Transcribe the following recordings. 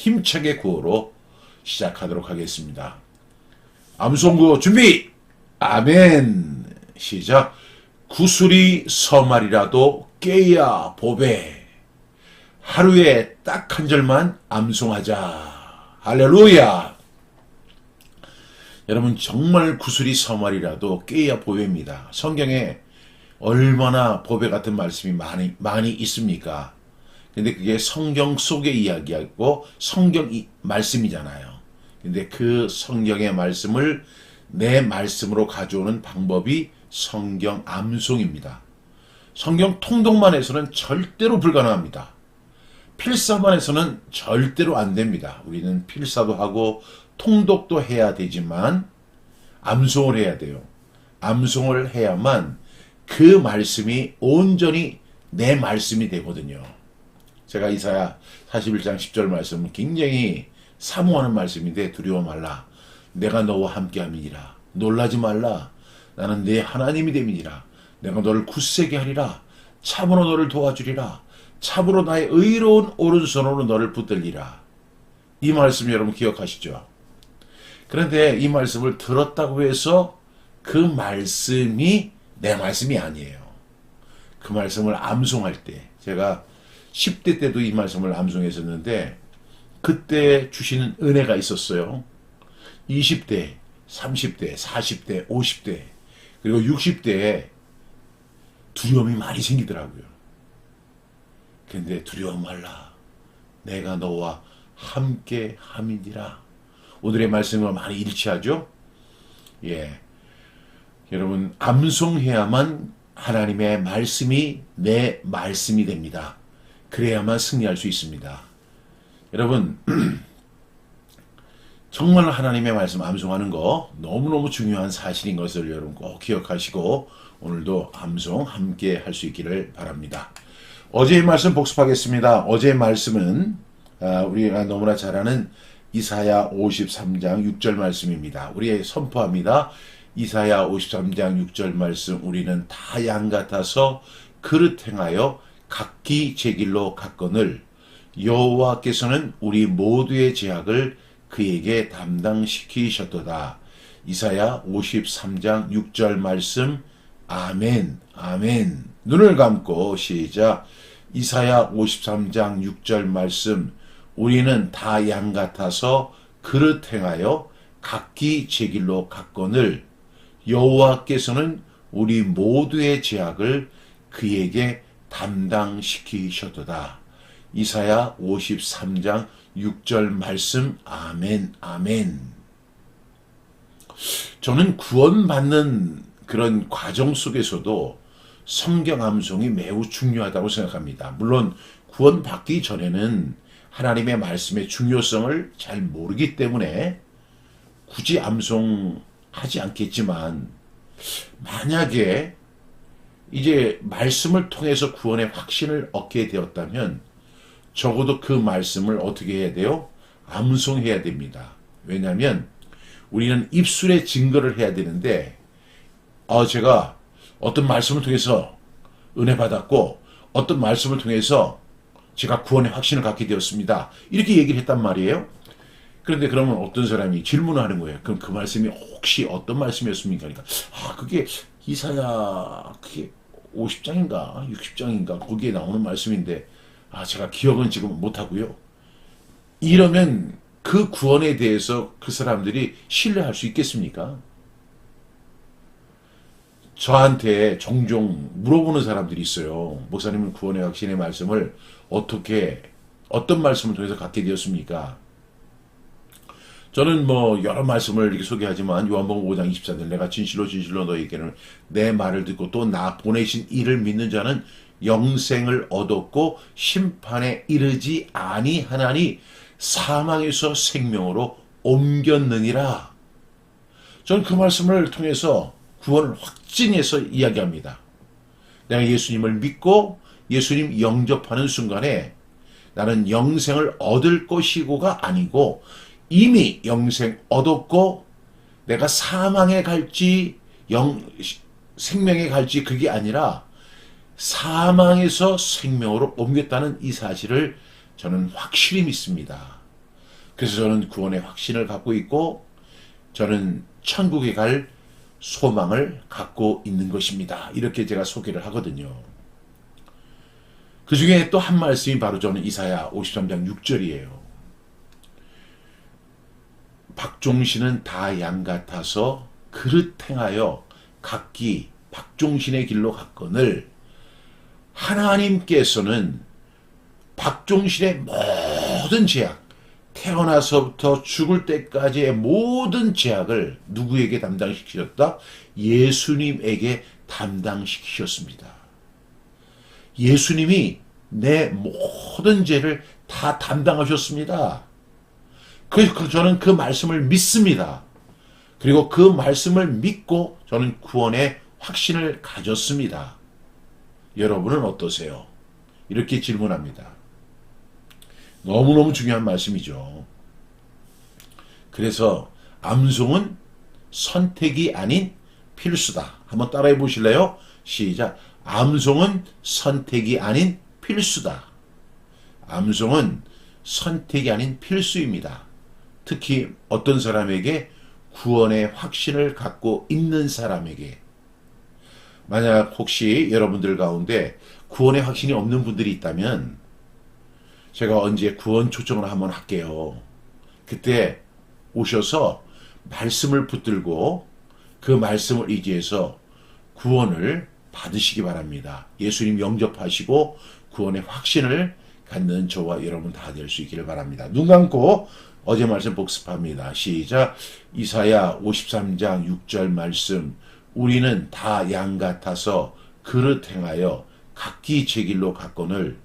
힘차게 구호로 시작하도록 하겠습니다. 암송구호 준비! 아멘! 시작! 구슬이 서말이라도 깨야 보배. 하루에 딱 한 절만 암송하자. 할렐루야! 여러분, 정말 구슬이 서말이라도 깨야 보배입니다. 성경에 얼마나 보배 같은 말씀이 많이 있습니까? 근데 그게 성경 속의 이야기하고 성경 말씀이잖아요. 근데 그 성경의 말씀을 내 말씀으로 가져오는 방법이 성경 암송입니다. 성경 통독만 해서는 절대로 불가능합니다. 필사만 해서는 절대로 안 됩니다. 우리는 필사도 하고 통독도 해야 되지만 암송을 해야 돼요. 암송을 해야만 그 말씀이 온전히 내 말씀이 되거든요. 제가 이사야 41장 10절 말씀은 굉장히 사모하는 말씀인데, 두려워 말라. 내가 너와 함께함이니라. 놀라지 말라. 나는 네 하나님이 됨이니라. 내가 너를 굳세게 하리라. 참으로 너를 도와주리라. 참으로 나의 의로운 오른손으로 너를 붙들리라. 이 말씀 여러분 기억하시죠? 그런데 이 말씀을 들었다고 해서 그 말씀이 내 말씀이 아니에요. 그 말씀을 암송할 때, 제가 10대 때도 이 말씀을 암송했었는데 그때 주시는 은혜가 있었어요. 20대, 30대, 40대, 50대, 그리고 60대에 두려움이 많이 생기더라고요. 근데 두려워 말라. 내가 너와 함께 함이니라. 오늘의 말씀과 많이 일치하죠? 예. 여러분, 암송해야만 하나님의 말씀이 내 말씀이 됩니다. 그래야만 승리할 수 있습니다. 여러분, 정말 하나님의 말씀 암송하는 거 너무너무 중요한 사실인 것을 여러분 꼭 기억하시고 오늘도 암송 함께 할 수 있기를 바랍니다. 어제의 말씀 복습하겠습니다. 어제의 말씀은 우리가 너무나 잘 아는 이사야 53장 6절 말씀입니다. 우리 선포합니다. 이사야 53장 6절 말씀, 우리는 다 양 같아서 그릇 행하여 각기 제 길로 갔거늘 여호와께서는 우리 모두의 죄악을 그에게 담당시키셨도다. 이사야 53장 6절 말씀. 아멘, 아멘. 눈을 감고 시작. 이사야 53장 6절 말씀. 우리는 다 양 같아서 그릇 행하여 각기 제 길로 갔거늘 여호와께서는 우리 모두의 죄악을 그에게 담당시키셨도다. 이사야 53장 6절 말씀. 아멘, 아멘. 저는 구원받는 그런 과정 속에서도 성경 암송이 매우 중요하다고 생각합니다. 물론 구원받기 전에는 하나님의 말씀의 중요성을 잘 모르기 때문에 굳이 암송하지 않겠지만, 만약에 이제 말씀을 통해서 구원의 확신을 얻게 되었다면 적어도 그 말씀을 어떻게 해야 돼요? 암송해야 됩니다. 왜냐하면 우리는 입술에 증거를 해야 되는데, 제가 어떤 말씀을 통해서 은혜 받았고 어떤 말씀을 통해서 제가 구원의 확신을 갖게 되었습니다. 이렇게 얘기를 했단 말이에요. 그런데 그러면 어떤 사람이 질문을 하는 거예요. 그럼 그 말씀이 혹시 어떤 말씀이었습니까? 그러니까 그게 이사야 그게 50장인가 60장인가 거기에 나오는 말씀인데 제가 기억은 지금 못하고요. 이러면 그 구원에 대해서 그 사람들이 신뢰할 수 있겠습니까? 저한테 종종 물어보는 사람들이 있어요. 목사님은 구원의 확신의 말씀을 어떤 말씀을 통해서 갖게 되었습니까? 저는 여러 말씀을 이렇게 소개하지만 요한복음 5장 24절 내가 진실로 진실로 너희에게는 내 말을 듣고 또 나 보내신 이를 믿는 자는 영생을 얻었고 심판에 이르지 아니하나니 사망에서 생명으로 옮겼느니라. 저는 그 말씀을 통해서 구원을 확증해서 이야기합니다. 내가 예수님을 믿고 예수님 영접하는 순간에 나는 영생을 얻을 것이고가 아니고 이미 영생 얻었고 내가 사망에 갈지 생명에 갈지 그게 아니라 사망에서 생명으로 옮겼다는 이 사실을 저는 확실히 믿습니다. 그래서 저는 구원의 확신을 갖고 있고 저는 천국에 갈 소망을 갖고 있는 것입니다. 이렇게 제가 소개를 하거든요. 그 중에 또 한 말씀이 바로 저는 이사야 53장 6절이에요. 박종신은 다 양 같아서 그릇 행하여 각기 박종신의 길로 갔거늘 하나님께서는 박종신의 모든 죄악, 태어나서부터 죽을 때까지의 모든 죄악을 누구에게 담당시키셨다? 예수님에게 담당시키셨습니다. 예수님이 내 모든 죄를 다 담당하셨습니다. 그래서 저는 그 말씀을 믿습니다. 그리고 그 말씀을 믿고 저는 구원의 확신을 가졌습니다. 여러분은 어떠세요? 이렇게 질문합니다. 너무너무 중요한 말씀이죠. 그래서 암송은 선택이 아닌 필수다. 한번 따라해 보실래요? 시작. 암송은 선택이 아닌 필수다. 암송은 선택이 아닌 필수입니다. 특히 어떤 사람에게 구원의 확신을 갖고 있는 사람에게 만약 혹시 여러분들 가운데 구원의 확신이 없는 분들이 있다면 제가 언제 구원 초청을 한번 할게요. 그때 오셔서 말씀을 붙들고 그 말씀을 의지해서 구원을 받으시기 바랍니다. 예수님 영접하시고 구원의 확신을 갖는 저와 여러분 다 될 수 있기를 바랍니다. 눈 감고 어제 말씀 복습합니다. 시작. 이사야 53장 6절 말씀. 우리는 다 양 같아서 그릇 행하여 각기 제 길로 갔거늘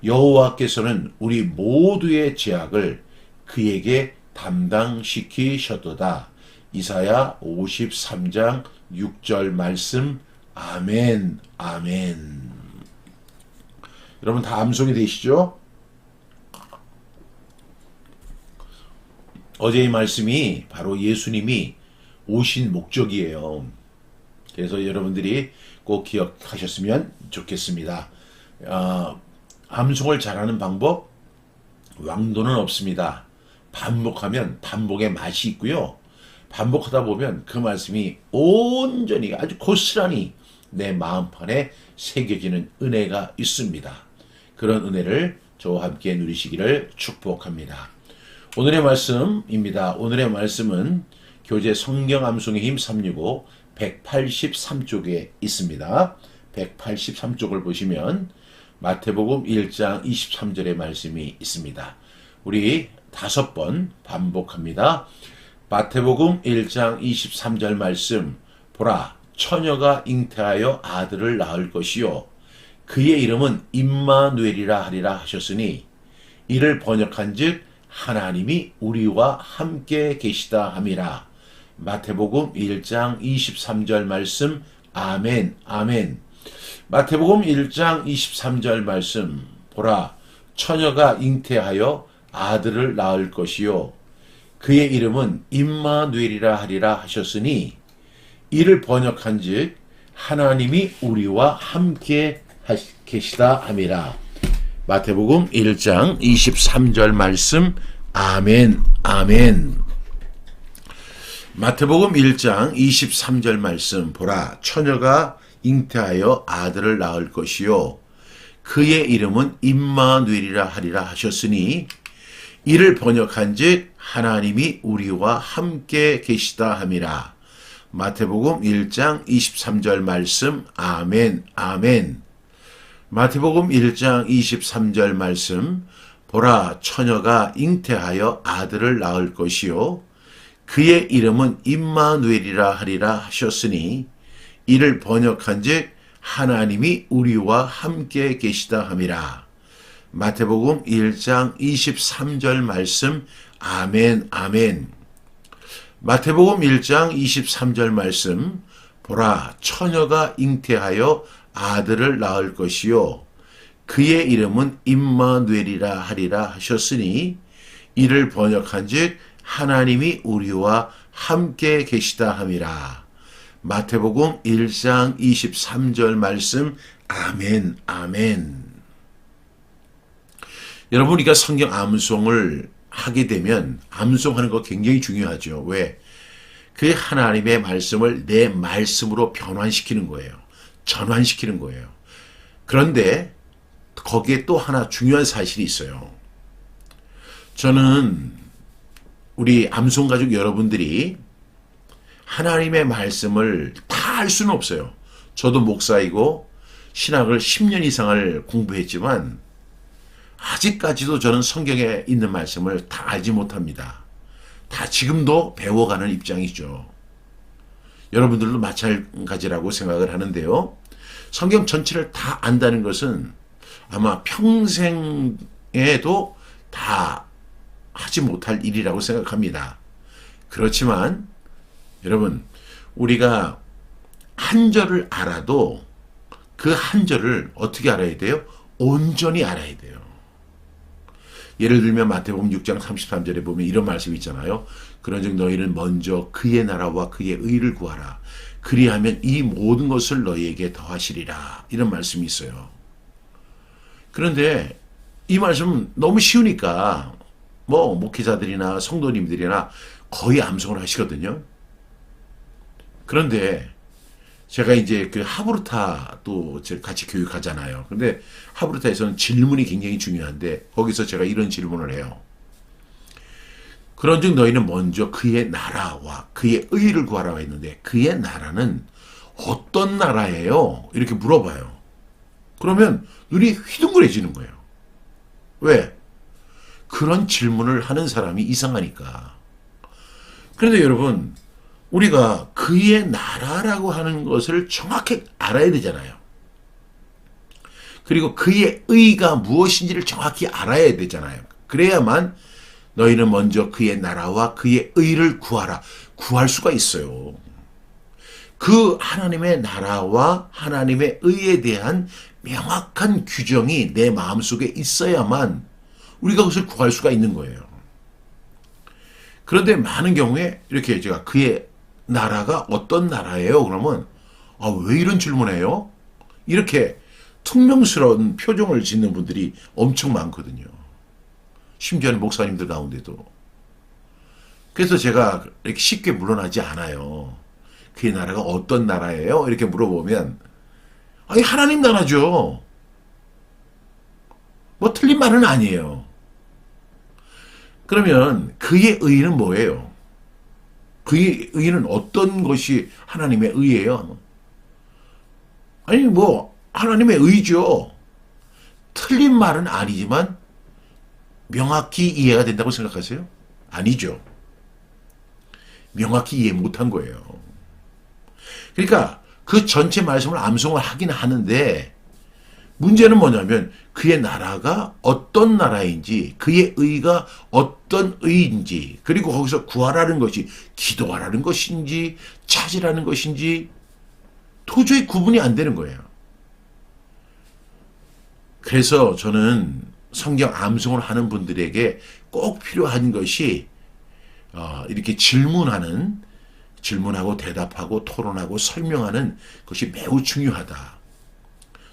여호와께서는 우리 모두의 죄악을 그에게 담당시키셨도다. 이사야 53장 6절 말씀. 아멘, 아멘. 여러분 다 암송이 되시죠? 어제 이 말씀이 바로 예수님이 오신 목적이에요. 그래서 여러분들이 꼭 기억하셨으면 좋겠습니다. 암송을 잘하는 방법, 왕도는 없습니다. 반복하면 반복의 맛이 있고요. 반복하다 보면 그 말씀이 온전히 아주 고스란히 내 마음판에 새겨지는 은혜가 있습니다. 그런 은혜를 저와 함께 누리시기를 축복합니다. 오늘의 말씀입니다. 오늘의 말씀은 교재 성경 암송의 힘 365 183쪽에 있습니다. 183쪽을 보시면 마태복음 1장 23절의 말씀이 있습니다. 우리 5번 반복합니다. 마태복음 1장 23절 말씀. 보라, 처녀가 잉태하여 아들을 낳을 것이요 그의 이름은 임마누엘이라 하리라 하셨으니 이를 번역한즉 하나님이 우리와 함께 계시다 함이라. 마태복음 1장 23절 말씀. 아멘, 아멘. 마태복음 1장 23절 말씀. 보라, 처녀가 잉태하여 아들을 낳을 것이요 그의 이름은 임마누엘이라 하리라 하셨으니 이를 번역한즉 하나님이 우리와 함께 계시다 함이라. 마태복음 1장 23절 말씀. 아멘, 아멘. 마태복음 1장 23절 말씀. 보라, 처녀가 잉태하여 아들을 낳을 것이요 그의 이름은 임마누엘이라 하리라 하셨으니 이를 번역한즉 하나님이 우리와 함께 계시다 함이라. 마태복음 1장 23절 말씀. 아멘, 아멘. 마태복음 1장 23절 말씀. 보라, 처녀가 잉태하여 아들을 낳을 것이요 그의 이름은 임마누엘이라 하리라 하셨으니 이를 번역한즉 하나님이 우리와 함께 계시다 함이라. 마태복음 1장 23절 말씀. 아멘, 아멘. 마태복음 1장 23절 말씀. 보라, 처녀가 잉태하여 아들을 낳을 것이요 그의 이름은 임마누엘이라 하리라 하셨으니 이를 번역한즉 하나님이 우리와 함께 계시다 함이라. 마태복음 1장 23절 말씀. 아멘, 아멘. 여러분, 우리가 성경 암송을 하게 되면 암송하는 거 굉장히 중요하죠. 왜? 그 하나님의 말씀을 내 말씀으로 변환시키는 거예요. 전환시키는 거예요. 그런데 거기에 또 하나 중요한 사실이 있어요. 저는 우리 암송가족 여러분들이 하나님의 말씀을 다 알 수는 없어요. 저도 목사이고 신학을 10년 이상을 공부했지만 아직까지도 저는 성경에 있는 말씀을 다 알지 못합니다. 다 지금도 배워가는 입장이죠. 여러분들도 마찬가지라고 생각을 하는데요. 성경 전체를 다 안다는 것은 아마 평생에도 다 하지 못할 일이라고 생각합니다. 그렇지만 여러분, 우리가 한 절을 알아도 그 한 절을 어떻게 알아야 돼요? 온전히 알아야 돼요. 예를 들면 마태복음 6장 33절에 보면 이런 말씀이 있잖아요. 그런즉 너희는 먼저 그의 나라와 그의 의를 구하라. 그리하면 이 모든 것을 너희에게 더하시리라. 이런 말씀이 있어요. 그런데 이 말씀은 너무 쉬우니까 목회자들이나 성도님들이나 거의 암송을 하시거든요. 그런데 제가 이제 그 하브루타 또 같이 교육하잖아요. 근데 하브루타에서는 질문이 굉장히 중요한데 거기서 제가 이런 질문을 해요. 그런즉 너희는 먼저 그의 나라와 그의 의를 구하라고 했는데 그의 나라는 어떤 나라예요? 이렇게 물어봐요. 그러면 눈이 휘둥그레지는 거예요. 왜? 그런 질문을 하는 사람이 이상하니까. 그런데 여러분, 우리가 그의 나라라고 하는 것을 정확히 알아야 되잖아요. 그리고 그의 의가 무엇인지를 정확히 알아야 되잖아요. 그래야만 너희는 먼저 그의 나라와 그의 의를 구하라. 구할 수가 있어요. 그 하나님의 나라와 하나님의 의에 대한 명확한 규정이 내 마음속에 있어야만 우리가 그것을 구할 수가 있는 거예요. 그런데 많은 경우에 이렇게 제가 그의 나라가 어떤 나라예요? 그러면 왜 이런 질문해요? 이렇게 퉁명스러운 표정을 짓는 분들이 엄청 많거든요. 심지어는 목사님들 가운데도. 그래서 제가 이렇게 쉽게 물러나지 않아요. 그의 나라가 어떤 나라예요? 이렇게 물어보면 하나님 나라죠. 틀린 말은 아니에요. 그러면 그의 의는 뭐예요? 그의 의는 어떤 것이 하나님의 의예요? 하나님의 의죠. 틀린 말은 아니지만 명확히 이해가 된다고 생각하세요? 아니죠. 명확히 이해 못한 거예요. 그러니까 그 전체 말씀을 암송을 하긴 하는데 문제는 뭐냐면 그의 나라가 어떤 나라인지 그의 의가 어떤 의인지 그리고 거기서 구하라는 것이 기도하라는 것인지 찾으라는 것인지 도저히 구분이 안 되는 거예요. 그래서 저는 성경 암송을 하는 분들에게 꼭 필요한 것이 이렇게 질문하고 대답하고 토론하고 설명하는 것이 매우 중요하다.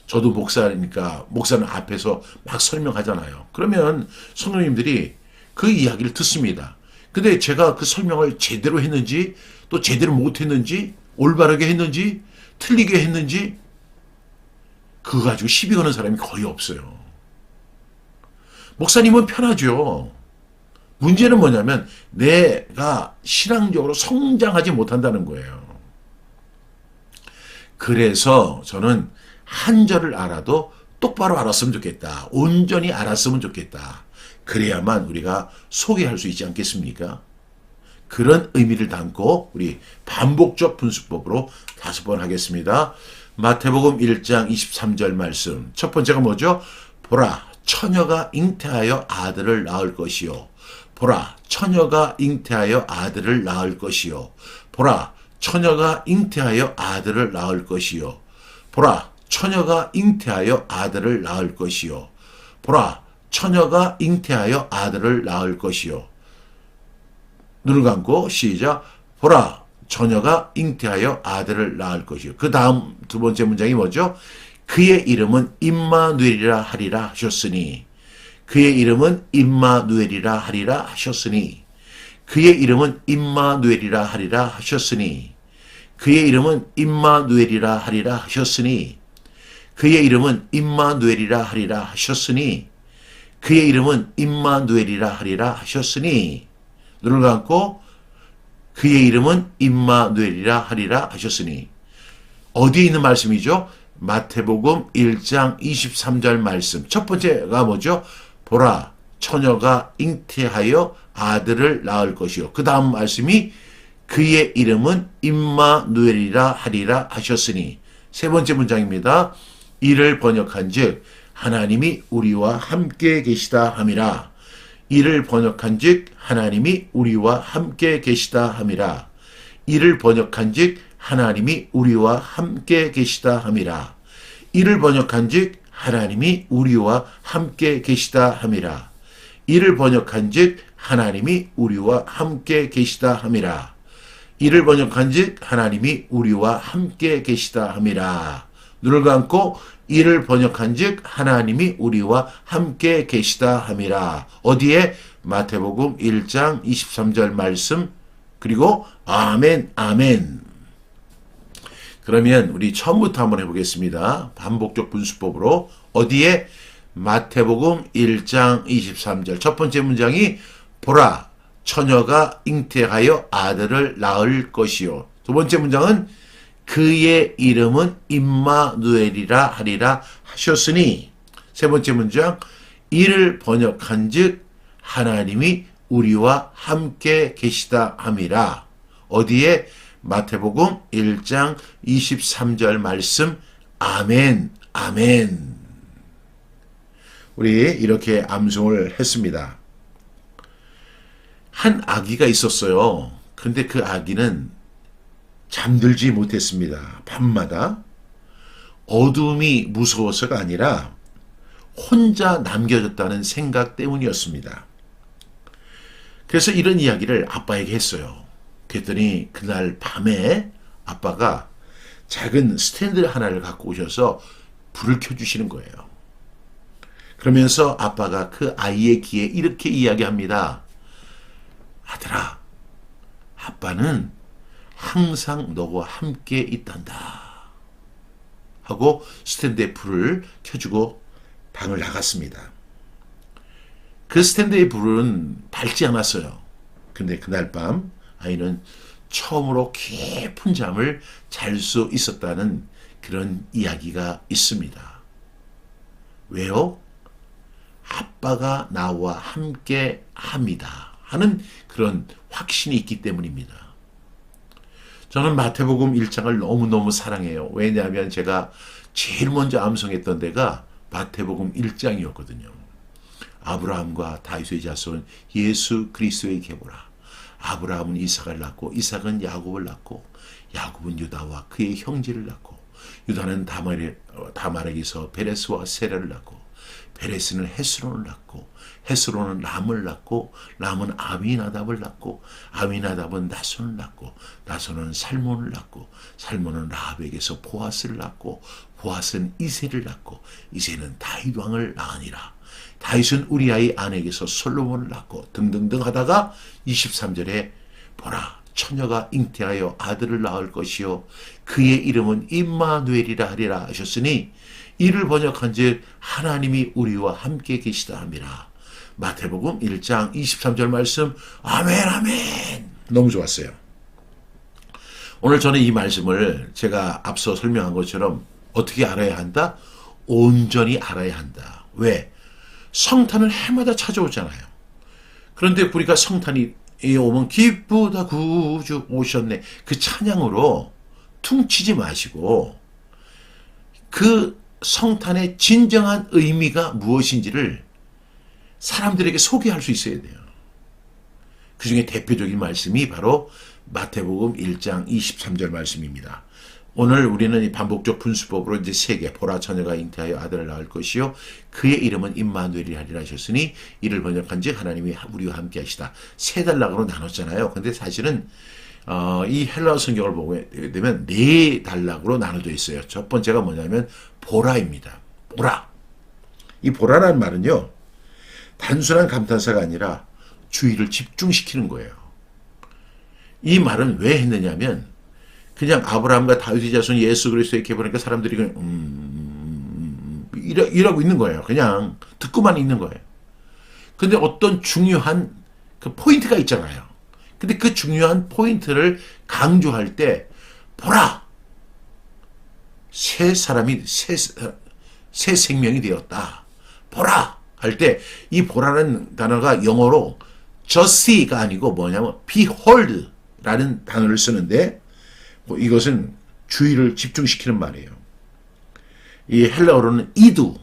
저도 목사니까 목사는 앞에서 막 설명하잖아요. 그러면 성도님들이 그 이야기를 듣습니다. 근데 제가 그 설명을 제대로 했는지 또 제대로 못했는지 올바르게 했는지 틀리게 했는지 그거 가지고 시비 거는 사람이 거의 없어요. 목사님은 편하죠. 문제는 뭐냐면 내가 신앙적으로 성장하지 못한다는 거예요. 그래서 저는 한 절을 알아도 똑바로 알았으면 좋겠다. 온전히 알았으면 좋겠다. 그래야만 우리가 소개할 수 있지 않겠습니까? 그런 의미를 담고 우리 반복적 분수법으로 5번 하겠습니다. 마태복음 1장 23절 말씀. 첫 번째가 뭐죠? 보라, 처녀가 잉태하여 아들을 낳을 것이요. 보라, 처녀가 잉태하여 아들을 낳을 것이요. 보라, 처녀가 잉태하여 아들을 낳을 것이요. 보라, 처녀가 잉태하여 아들을 낳을 것이요. 보라, 처녀가 잉태하여 아들을 낳을 것이요. 눈을 감고 시작. 보라, 처녀가 잉태하여 아들을 낳을 것이요. 그 다음 두 번째 문장이 뭐죠? 그의 이름은 임마누엘이라 하리라 하셨으니 그의 이름은 임마누엘이라 하리라 하셨으니 그의 이름은 임마누엘이라 하리라 하셨으니 그의 이름은 임마누엘이라 하리라 하셨으니 그의 이름은 임마누엘이라 하리라 하셨으니 그의 이름은 임마누엘이라 하리라 하셨으니 눈을 감고 그의 이름은 임마누엘이라 하리라 하셨으니 어디에 있는 말씀이죠? 마태복음 1장 23절 말씀. 첫 번째가 뭐죠? 보라, 처녀가 잉태하여 아들을 낳을 것이요. 그 다음 말씀이 그의 이름은 임마누엘이라 하리라 하셨으니. 세 번째 문장입니다. 이를 번역한 즉 하나님이 우리와 함께 계시다 함이라. 이를 번역한 즉 하나님이 우리와 함께 계시다 함이라. 이를 번역한 즉 하나님이 우리와 함께 계시다 함이라. 이를 번역한 즉 하나님이 우리와 함께 계시다 함이라. 이를 번역한 즉 하나님이 우리와 함께 계시다 함이라. 이를 번역한 즉 하나님이 우리와 함께 계시다 함이라. 눈을 감고 이를 번역한 즉 하나님이 우리와 함께 계시다 함이라. 어디에? 마태복음 1장 23절 말씀. 그리고 아멘 아멘. 그러면 우리 처음부터 한번 해보겠습니다. 반복적 분수법으로. 어디에? 마태복음 1장 23절. 첫 번째 문장이 보라, 처녀가 잉태하여 아들을 낳을 것이요. 두 번째 문장은 그의 이름은 임마누엘이라 하리라 하셨으니. 세 번째 문장, 이를 번역한 즉 하나님이 우리와 함께 계시다 함이라. 어디에? 마태복음 1장 23절 말씀. 아멘 아멘. 우리 이렇게 암송을 했습니다. 한 아기가 있었어요. 그런데 그 아기는 잠들지 못했습니다. 밤마다. 어둠이 무서워서가 아니라 혼자 남겨졌다는 생각 때문이었습니다. 그래서 이런 이야기를 아빠에게 했어요. 그랬더니 그날 밤에 아빠가 작은 스탠드 하나를 갖고 오셔서 불을 켜주시는 거예요. 그러면서 아빠가 그 아이의 귀에 이렇게 이야기합니다. 아들아, 아빠는 항상 너와 함께 있단다. 하고 스탠드에 불을 켜주고 방을 나갔습니다. 그 스탠드의 불은 밝지 않았어요. 근데 그날 밤 아이는 처음으로 깊은 잠을 잘 수 있었다는 그런 이야기가 있습니다. 왜요? 아빠가 나와 함께 합니다 하는 그런 확신이 있기 때문입니다. 저는 마태복음 1장을 너무너무 사랑해요. 왜냐하면 제가 제일 먼저 암송했던 데가 마태복음 1장이었거든요. 아브라함과 다윗의 자손 예수 그리스도의 계보라. 아브라함은 이삭을 낳고 이삭은 야곱을 낳고 야곱은 유다와 그의 형제를 낳고 유다는 다말에게서 베레스와 세라를 낳고 베레스는 헤스론을 낳고 헤스론은 람을 낳고 람은 아미나답을 낳고 아미나답은 나손을 낳고 나손은 살몬을 낳고 살몬은 라합에게서 보아스를 낳고 보아스는 이새를 낳고 이새는 다윗 왕을 낳으니라. 다윗은 우리아의 아내에게서 솔로몬을 낳고 등등등 하다가 23절에 보라, 처녀가 잉태하여 아들을 낳을 것이요 그의 이름은 임마누엘이라 하리라 하셨으니 이를 번역한 즉 하나님이 우리와 함께 계시다 함이라. 마태복음 1장 23절 말씀. 아멘 아멘. 너무 좋았어요. 오늘 저는 이 말씀을 제가 앞서 설명한 것처럼 어떻게 알아야 한다? 온전히 알아야 한다. 왜? 성탄은 해마다 찾아오잖아요. 그런데 우리가 성탄이 오면 기쁘다 구주 오셨네. 그 찬양으로 퉁치지 마시고 그 성탄의 진정한 의미가 무엇인지를 사람들에게 소개할 수 있어야 돼요. 그 중에 대표적인 말씀이 바로 마태복음 1장 23절 말씀입니다. 오늘 우리는 이 반복적 분수법으로 이제 세 개, 보라 처녀가 잉태하여 아들을 낳을 것이요 그의 이름은 임마누엘이 하리라 하셨으니 이를 번역한즉 하나님이 우리와 함께 하시다. 세 단락으로 나눴잖아요. 근데 사실은 이 헬라어 성경을 보게 되면 네 단락으로 나눠져 있어요. 첫 번째가 뭐냐면 보라입니다. 보라. 이 보라라는 말은요, 단순한 감탄사가 아니라 주의를 집중시키는 거예요. 이 말은 왜 했느냐면 그냥 아브라함과 다윗의 자손 예수 그리스도 이렇게 보니까 사람들이 이러고 있는 거예요. 그냥 듣고만 있는 거예요. 근데 어떤 중요한 그 포인트가 있잖아요. 근데 그 중요한 포인트를 강조할 때 보라! 새 사람이 새 생명이 되었다. 보라! 할 때 이 보라는 단어가 영어로 just see가 아니고 뭐냐면 behold 라는 단어를 쓰는데 이것은 주의를 집중시키는 말이에요. 이 헬라어로는 이두,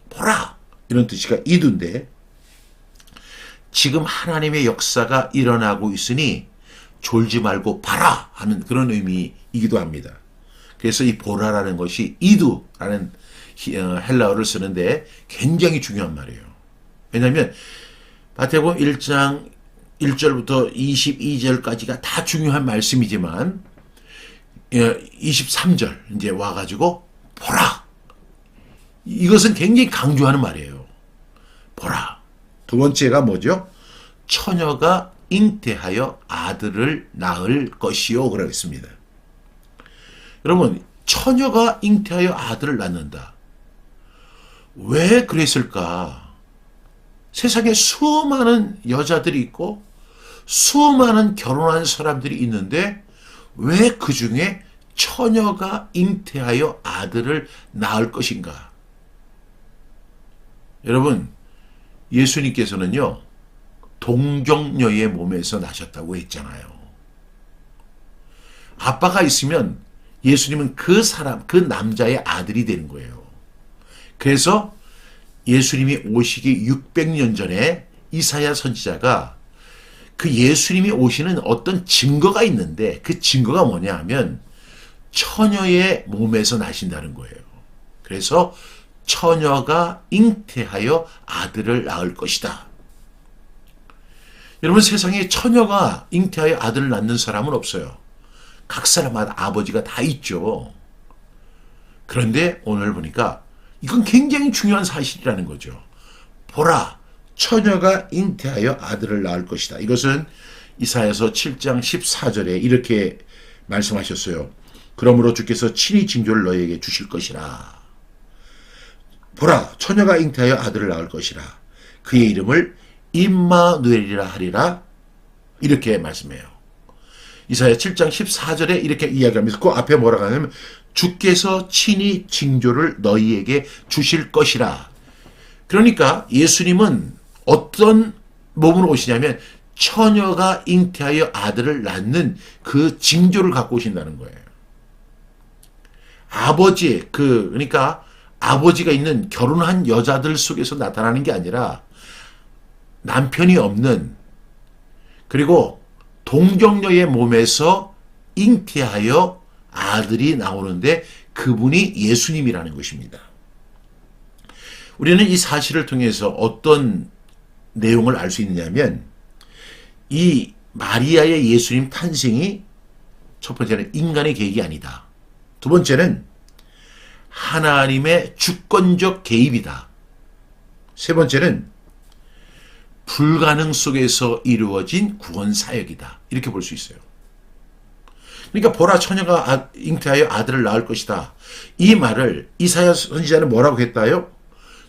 보라 이런 뜻이가 이두인데 지금 하나님의 역사가 일어나고 있으니 졸지 말고 봐라 하는 그런 의미이기도 합니다. 그래서 이 보라라는 것이 이두라는 헬라어를 쓰는데 굉장히 중요한 말이에요. 왜냐하면 마태복음 1장 1절부터 22절까지가 다 중요한 말씀이지만 23절 이제 와가지고 보라. 이것은 굉장히 강조하는 말이에요. 보라. 두 번째가 뭐죠? 처녀가 잉태하여 아들을 낳을 것이요. 그러고 있습니다. 여러분, 처녀가 잉태하여 아들을 낳는다. 왜 그랬을까? 세상에 수많은 여자들이 있고 수많은 결혼한 사람들이 있는데 왜 그 중에 처녀가 잉태하여 아들을 낳을 것인가? 여러분, 예수님께서는요, 동정녀의 몸에서 나셨다고 했잖아요. 아빠가 있으면 예수님은 그 남자의 아들이 되는 거예요. 그래서 예수님이 오시기 600년 전에 이사야 선지자가 그 예수님이 오시는 어떤 증거가 있는데 그 증거가 뭐냐 하면 처녀의 몸에서 나신다는 거예요. 그래서 처녀가 잉태하여 아들을 낳을 것이다. 여러분, 세상에 처녀가 잉태하여 아들을 낳는 사람은 없어요. 각 사람마다 아버지가 다 있죠. 그런데 오늘 보니까 이건 굉장히 중요한 사실이라는 거죠. 보라, 처녀가 잉태하여 아들을 낳을 것이다. 이것은 이사야서 7장 14절에 이렇게 말씀하셨어요. 그러므로 주께서 친히 징조를 너희에게 주실 것이라. 보라, 처녀가 잉태하여 아들을 낳을 것이라. 그의 이름을 임마누엘이라 하리라. 이렇게 말씀해요. 이사야 7장 14절에 이렇게 이야기하면서 그 앞에 뭐라고 하냐면 주께서 친히 징조를 너희에게 주실 것이라. 그러니까 예수님은 어떤 몸으로 오시냐면 처녀가 잉태하여 아들을 낳는 그 징조를 갖고 오신다는 거예요. 그러니까 아버지가 있는 결혼한 여자들 속에서 나타나는 게 아니라 남편이 없는 그리고 동정녀의 몸에서 잉태하여 아들이 나오는데 그분이 예수님이라는 것입니다. 우리는 이 사실을 통해서 어떤 내용을 알 수 있느냐면 이 마리아의 예수님 탄생이 첫 번째는 인간의 계획이 아니다. 두 번째는 하나님의 주권적 개입이다. 세 번째는 불가능 속에서 이루어진 구원 사역이다. 이렇게 볼 수 있어요. 그러니까 보라, 처녀가 잉태하여 아들을 낳을 것이다. 이 말을 이사야 선지자는 뭐라고 했다요?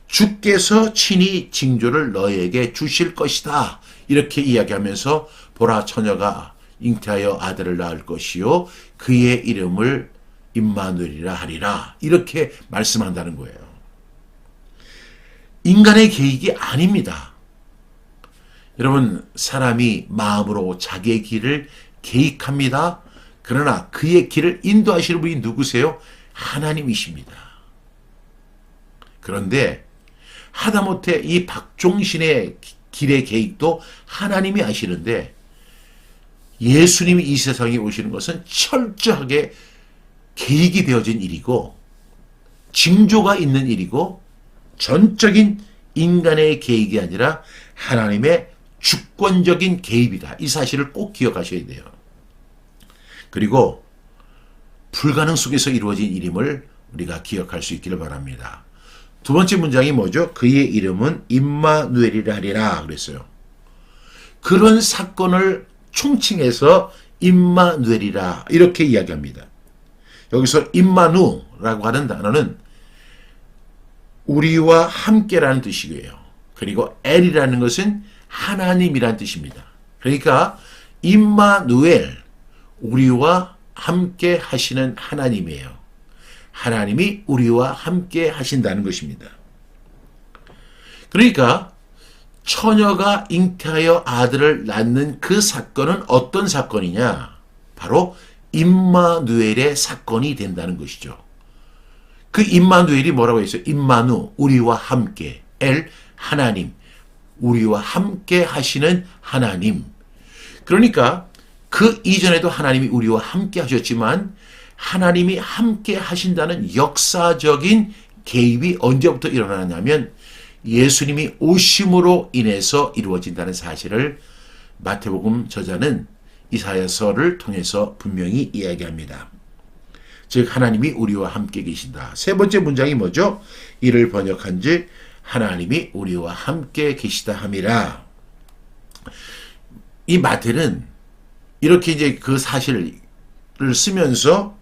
주께서 친히 징조를 너에게 주실 것이다. 이렇게 이야기하면서 보라, 처녀가 잉태하여 아들을 낳을 것이요 그의 이름을 임마누엘이라 하리라. 이렇게 말씀한다는 거예요. 인간의 계획이 아닙니다. 여러분, 사람이 마음으로 자기의 길을 계획합니다. 그러나 그의 길을 인도하시는 분이 누구세요? 하나님이십니다. 그런데 하다못해 이 박종신의 길의 계획도 하나님이 아시는데 예수님이 이 세상에 오시는 것은 철저하게 계획이 되어진 일이고 징조가 있는 일이고 전적인 인간의 계획이 아니라 하나님의 주권적인 개입이다. 이 사실을 꼭 기억하셔야 돼요. 그리고 불가능 속에서 이루어진 일임을 우리가 기억할 수 있기를 바랍니다. 두 번째 문장이 뭐죠? 그의 이름은 임마누엘이라 하리라 그랬어요. 그런 사건을 총칭해서 임마누엘이라 이렇게 이야기합니다. 여기서 임마누라고 하는 단어는 우리와 함께라는 뜻이고요. 그리고 엘이라는 것은 하나님이라는 뜻입니다. 그러니까 임마누엘, 우리와 함께 하시는 하나님이에요. 하나님이 우리와 함께 하신다는 것입니다. 그러니까 처녀가 잉태하여 아들을 낳는 그 사건은 어떤 사건이냐? 바로 임마누엘의 사건이 된다는 것이죠. 그 임마누엘이 뭐라고 했어요? 임마누, 우리와 함께, 엘, 하나님, 우리와 함께 하시는 하나님. 그러니까 그 이전에도 하나님이 우리와 함께 하셨지만 하나님이 함께 하신다는 역사적인 개입이 언제부터 일어나냐면 예수님이 오심으로 인해서 이루어진다는 사실을 마태복음 저자는 이사야서를 통해서 분명히 이야기합니다. 즉 하나님이 우리와 함께 계신다. 세 번째 문장이 뭐죠? 이를 번역한즉 하나님이 우리와 함께 계시다 함이라. 이 마태는 이렇게 이제 그 사실을 쓰면서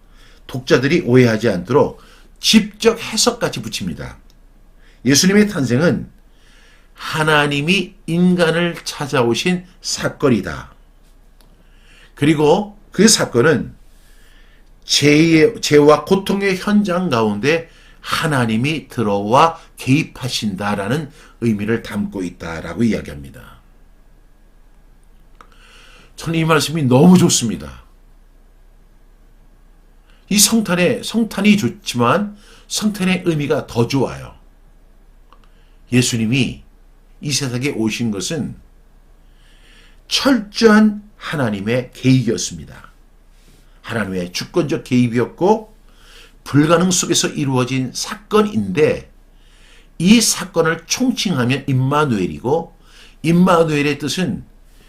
독자들이 오해하지 않도록 직접 해석까지 붙입니다. 예수님의 탄생은 하나님이 인간을 찾아오신 사건이다. 그리고 그 사건은 죄와 고통의 현장 가운데 하나님이 들어와 개입하신다라는 의미를 담고 있다라고 이야기합니다. 저는 이 말씀이 너무 좋습니다. 이 성탄이 좋지만 성탄의 의미가 더 좋아요. 예수님이 이 세상에 오신 것은 철저한 하나님의 개입이었습니다. 하나님의 주권적 개입이었고 불가능 속에서 이루어진 사건인데 이 사건을 총칭하면 임마누엘이고 임마누엘의 뜻은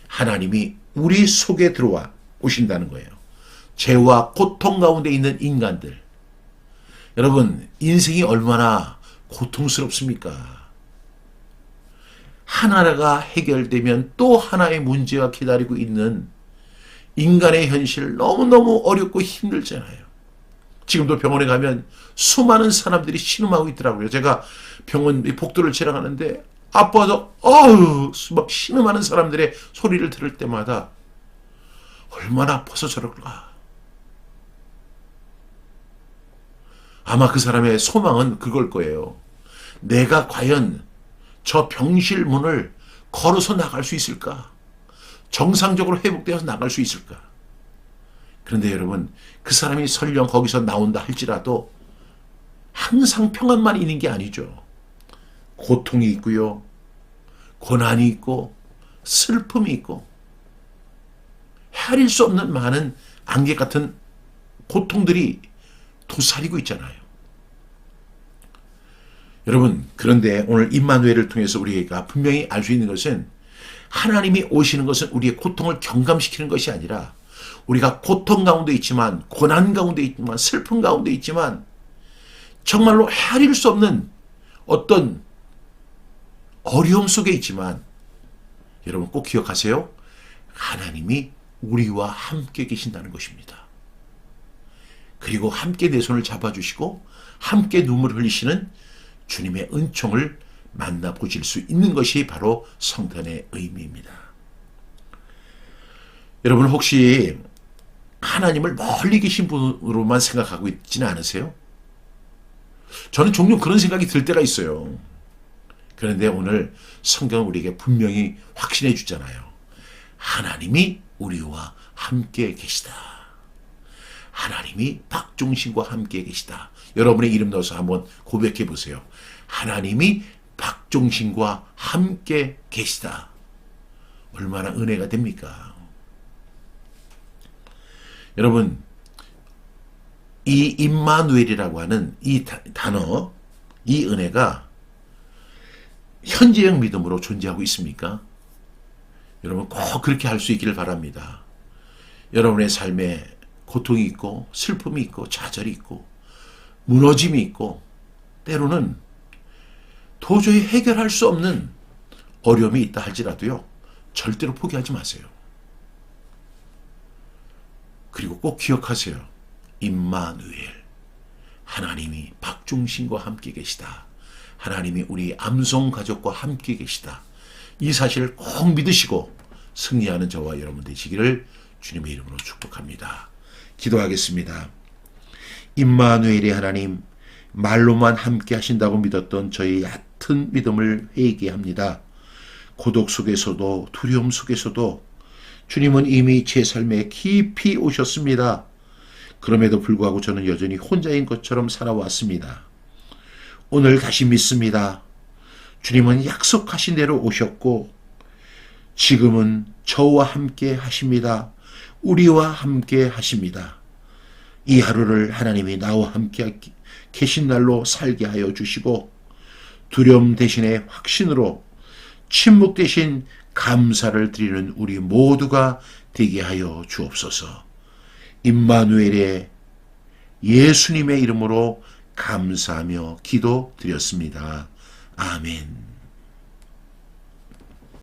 하나님이 우리 속에 들어와 오신다는 거예요. 죄와 고통 가운데 있는 인간들. 여러분, 인생이 얼마나 고통스럽습니까? 하나가 해결되면 또 하나의 문제가 기다리고 있는 인간의 현실 너무너무 어렵고 힘들잖아요. 지금도 병원에 가면 수많은 사람들이 신음하고 있더라고요. 제가 병원 복도를 지나가는데 아파서 막 신음하는 사람들의 소리를 들을 때마다 얼마나 아파서 저럴까. 아마 그 사람의 소망은 그걸 거예요. 내가 과연 저 병실 문을 걸어서 나갈 수 있을까? 정상적으로 회복되어서 나갈 수 있을까? 그런데 여러분, 그 사람이 설령 거기서 나온다 할지라도 항상 평안만 있는 게 아니죠. 고통이 있고요. 고난이 있고 슬픔이 있고 헤아릴 수 없는 많은 안개 같은 고통들이 도사리고 있잖아요. 여러분, 그런데 오늘 임마누엘을 통해서 우리가 분명히 알 수 있는 것은 하나님이 오시는 것은 우리의 고통을 경감시키는 것이 아니라 우리가 고통 가운데 있지만 고난 가운데 있지만 슬픔 가운데 있지만 정말로 헤아릴 수 없는 어떤 어려움 속에 있지만 여러분 꼭 기억하세요. 하나님이 우리와 함께 계신다는 것입니다. 그리고 함께 내 손을 잡아주시고 함께 눈물을 흘리시는 주님의 은총을 만나보실 수 있는 것이 바로 성탄의 의미입니다. 여러분 혹시 하나님을 멀리 계신 분으로만 생각하고 있지는 않으세요? 저는 종종 그런 생각이 들 때가 있어요. 그런데 오늘 성경은 우리에게 분명히 확신해 주잖아요. 하나님이 우리와 함께 계시다. 하나님이 박종신과 함께 계시다. 여러분의 이름 넣어서 한번 고백해 보세요. 하나님이 박종신과 함께 계시다. 얼마나 은혜가 됩니까? 여러분, 이 임마누엘이라고 하는 이 단어, 이 은혜가 현재형 믿음으로 존재하고 있습니까? 여러분 꼭 그렇게 할 수 있기를 바랍니다. 여러분의 삶에 고통이 있고 슬픔이 있고 좌절이 있고 무너짐이 있고 때로는 도저히 해결할 수 없는 어려움이 있다 할지라도요, 절대로 포기하지 마세요. 그리고 꼭 기억하세요. 임마누엘, 하나님이 박중신과 함께 계시다. 하나님이 우리 암송 가족과 함께 계시다. 이 사실을 꼭 믿으시고 승리하는 저와 여러분 되시기를 주님의 이름으로 축복합니다. 기도하겠습니다. 임마누엘의 하나님, 말로만 함께 하신다고 믿었던 저희 얕은 믿음을 회개합니다. 고독 속에서도 두려움 속에서도 주님은 이미 제 삶에 깊이 오셨습니다. 그럼에도 불구하고 저는 여전히 혼자인 것처럼 살아왔습니다. 오늘 다시 믿습니다. 주님은 약속하신 대로 오셨고 지금은 저와 함께 하십니다. 우리와 함께 하십니다. 이 하루를 하나님이 나와 함께 계신 날로 살게 하여 주시고 두려움 대신에 확신으로, 침묵 대신 감사를 드리는 우리 모두가 되게 하여 주옵소서. 임마누엘의 예수님의 이름으로 감사하며 기도드렸습니다. 아멘.